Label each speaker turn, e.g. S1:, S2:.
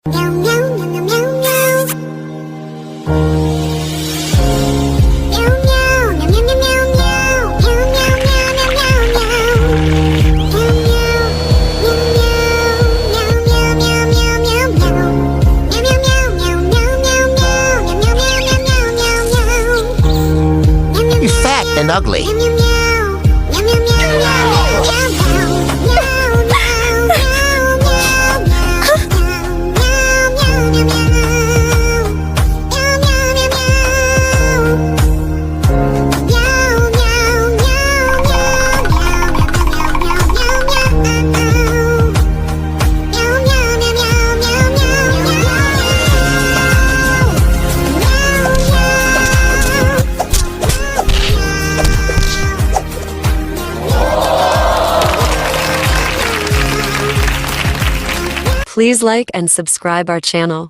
S1: Meow, meow, meow, meow, meow, meow. Meow, meow, meow, meow, meow, meow, meow. Meow, meow, meow, meow, meow, meow. Meow, meow, meow, meow, meow, meow, meow, meow. Meow, meow, meow, meow, meow, meow, meow. Meow, meow, meow, meow, meow, meow, meow.
S2: You're fat and ugly.
S1: Meow, meow, meow. Meow, meow, meow, meow, meow, meow, meow.
S3: Please like and subscribe our channel.